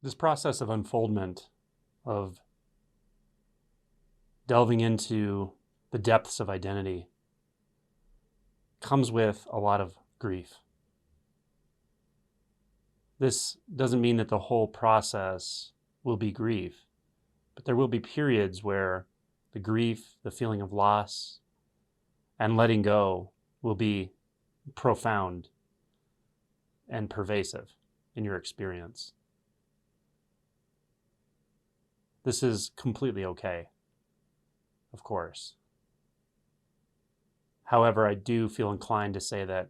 This process of unfoldment, of delving into the depths of identity, comes with a lot of grief. This doesn't mean that the whole process will be grief, but there will be periods where the grief, the feeling of loss, and letting go will be profound and pervasive in your experience. This is completely okay, of course. However, I do feel inclined to say that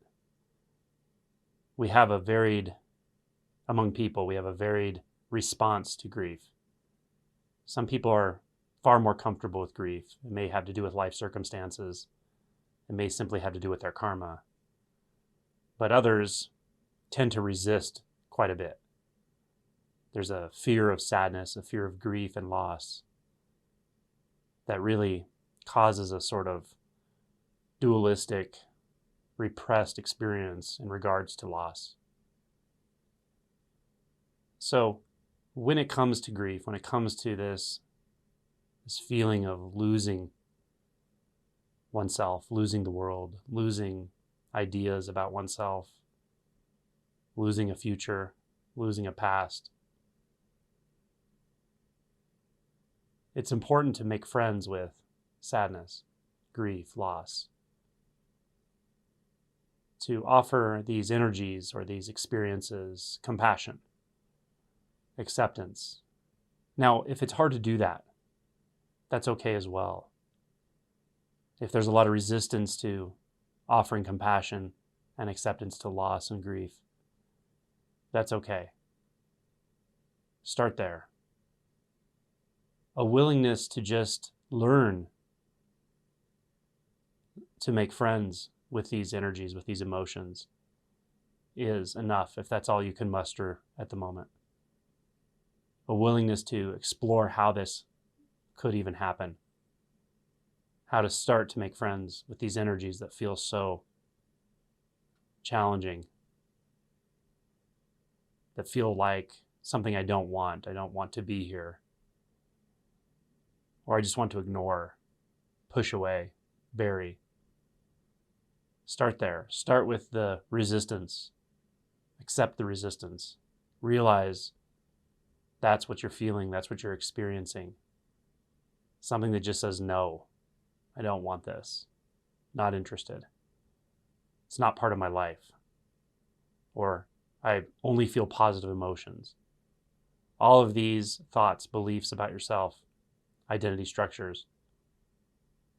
among people, we have a varied response to grief. Some people are far more comfortable with grief. It may have to do with life circumstances. It may simply have to do with their karma. But others tend to resist quite a bit. There's a fear of sadness, a fear of grief and loss that really causes a sort of dualistic, repressed experience in regards to loss. So when it comes to grief, when it comes to this feeling of losing oneself, losing the world, losing ideas about oneself, losing a future, losing a past, it's important to make friends with sadness, grief, loss, to offer these energies or these experiences compassion, acceptance. Now, if it's hard to do that, that's okay as well. If there's a lot of resistance to offering compassion and acceptance to loss and grief, that's okay. Start there. A willingness to just learn to make friends with these energies, with these emotions, is enough if that's all you can muster at the moment. A willingness to explore how this could even happen. How to start to make friends with these energies that feel so challenging, that feel like something I don't want. I don't want to be here. Or I just want to ignore, push away, bury. Start there. Start with the resistance. Accept the resistance. Realize that's what you're feeling, that's what you're experiencing. Something that just says, no, I don't want this. Not interested. It's not part of my life. Or I only feel positive emotions. All of these thoughts, beliefs about yourself, identity structures,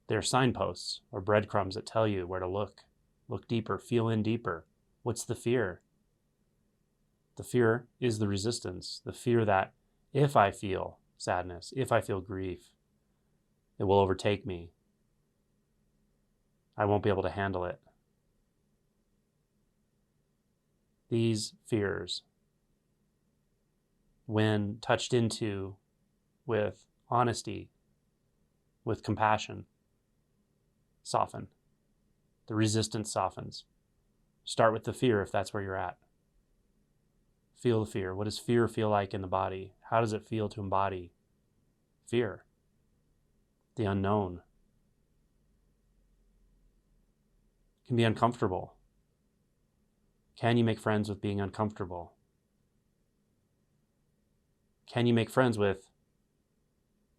they're signposts or breadcrumbs that tell you where to look. Look deeper, feel in deeper. What's the fear? The fear is the resistance. The fear that if I feel sadness, if I feel grief, it will overtake me. I won't be able to handle it. These fears, when touched into with honesty, with compassion, soften. The resistance softens. Start with the fear if that's where you're at. Feel the fear. What does fear feel like in the body? How does it feel to embody fear? The unknown. It can be uncomfortable. Can you make friends with being uncomfortable? Can you make friends with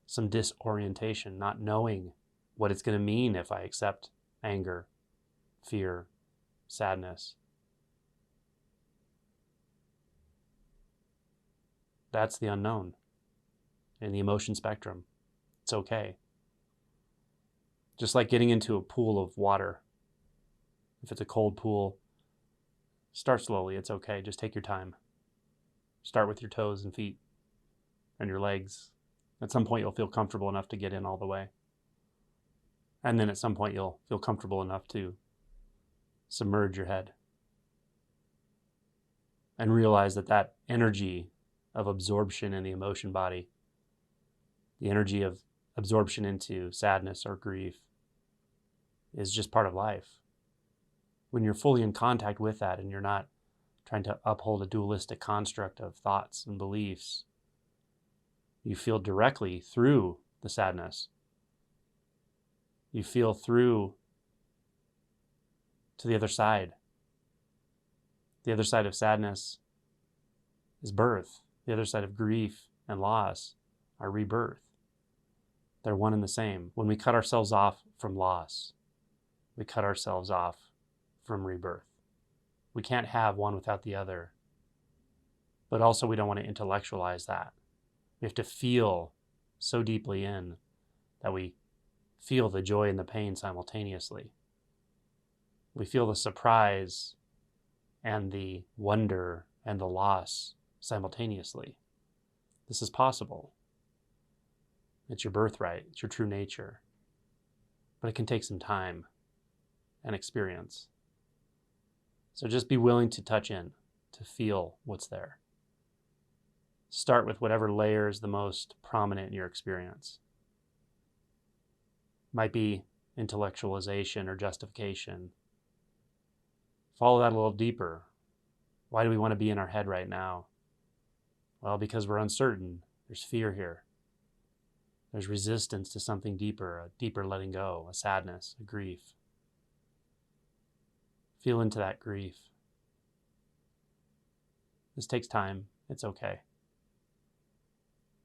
some disorientation, not knowing what it's going to mean if I accept anger, fear, sadness? That's the unknown in the emotion spectrum. It's okay. Just like getting into a pool of water. If it's a cold pool, start slowly. It's okay. Just take your time. Start with your toes and feet and your legs. At some point, you'll feel comfortable enough to get in all the way. And then at some point, you'll feel comfortable enough to submerge your head and realize that that energy of absorption in the emotion body, the energy of absorption into sadness or grief, is just part of life. When you're fully in contact with that and you're not trying to uphold a dualistic construct of thoughts and beliefs. You feel directly through the sadness. You feel through to the other side. The other side of sadness is birth. The other side of grief and loss are rebirth. They're one and the same. When we cut ourselves off from loss, we cut ourselves off from rebirth. We can't have one without the other. But also we don't want to intellectualize that. We have to feel so deeply in that we feel the joy and the pain simultaneously. We feel the surprise and the wonder and the loss simultaneously. This is possible. It's your birthright. It's your true nature. But it can take some time and experience. So just be willing to touch in, to feel what's there. Start with whatever layer is the most prominent in your experience. Might be intellectualization or justification. Follow that a little deeper. Why do we want to be in our head right now? Well, because we're uncertain. There's fear here. There's resistance to something deeper, a deeper letting go, a sadness, a grief. Feel into that grief. This takes time. It's okay.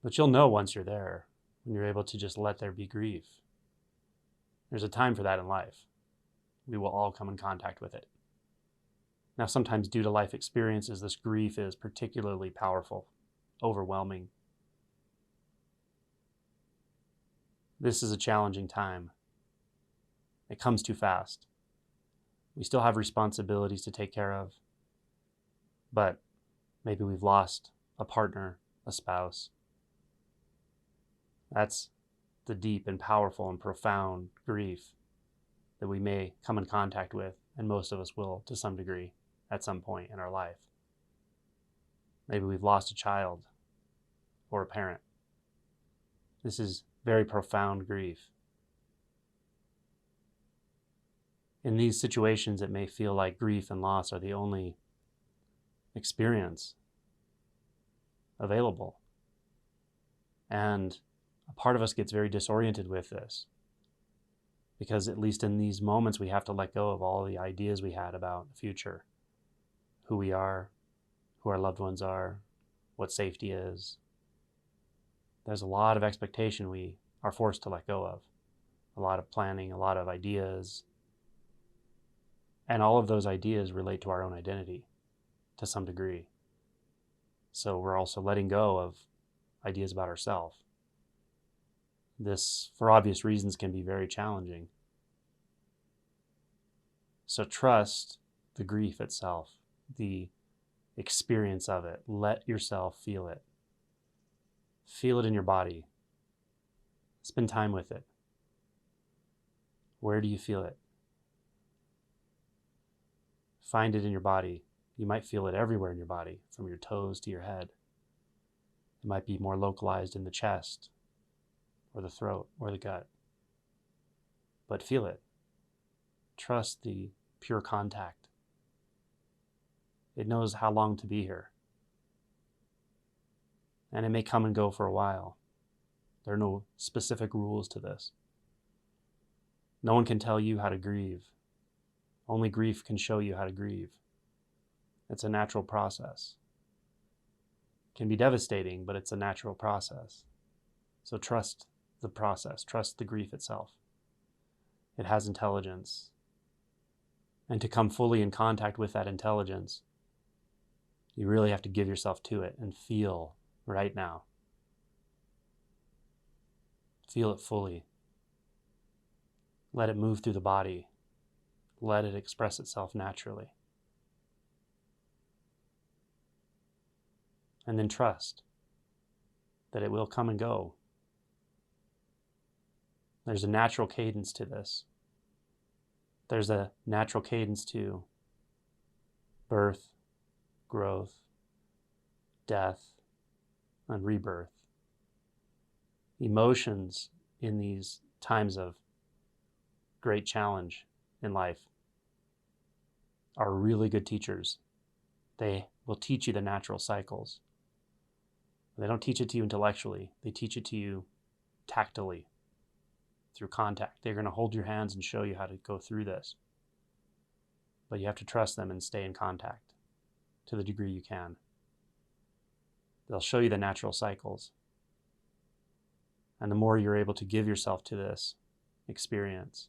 But you'll know once you're there, when you're able to just let there be grief. There's a time for that in life. We will all come in contact with it. Now, sometimes due to life experiences, this grief is particularly powerful, overwhelming. This is a challenging time. It comes too fast. We still have responsibilities to take care of, but maybe we've lost a partner, a spouse. That's the deep and powerful and profound grief that we may come in contact with, and most of us will to some degree at some point in our life. Maybe we've lost a child or a parent. This is very profound grief. In these situations, it may feel like grief and loss are the only experience available. And a part of us gets very disoriented with this, because at least in these moments, we have to let go of all the ideas we had about the future, who we are, who our loved ones are, what safety is. There's a lot of expectation we are forced to let go of, a lot of planning, a lot of ideas. And all of those ideas relate to our own identity to some degree. So we're also letting go of ideas about ourselves. This, for obvious reasons, can be very challenging. So trust the grief itself, the experience of it. Let yourself feel it. Feel it in your body. Spend time with it. Where do you feel it? Find it in your body. You might feel it everywhere in your body, from your toes to your head. It might be more localized in the chest, or the throat, or the gut. But feel it. Trust the pure contact. It knows how long to be here. And it may come and go for a while. There are no specific rules to this. No one can tell you how to grieve. Only grief can show you how to grieve. It's a natural process. It can be devastating, but it's a natural process. So trust the process. Trust the grief itself. It has intelligence. And to come fully in contact with that intelligence, you really have to give yourself to it and feel right now. Feel it fully. Let it move through the body. Let it express itself naturally. And then trust that it will come and go. There's a natural cadence to this. There's a natural cadence to birth, growth, death, and rebirth. Emotions in these times of great challenge in life are really good teachers. They will teach you the natural cycles. They don't teach it to you intellectually. They teach it to you tactily, through contact. They're going to hold your hands and show you how to go through this. But you have to trust them and stay in contact to the degree you can. They'll show you the natural cycles. And the more you're able to give yourself to this experience,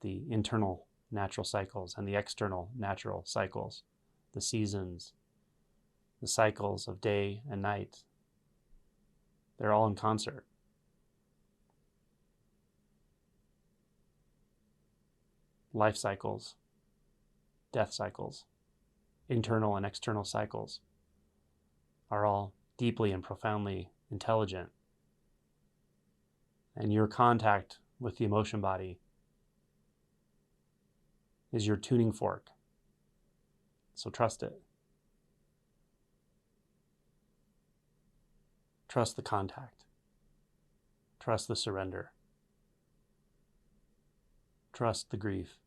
the internal natural cycles and the external natural cycles, the seasons, the cycles of day and night, they're all in concert. Life cycles, death cycles, internal and external cycles are all deeply and profoundly intelligent. And your contact with the emotion body is your tuning fork. So trust it. Trust the contact. Trust the surrender. Trust the grief.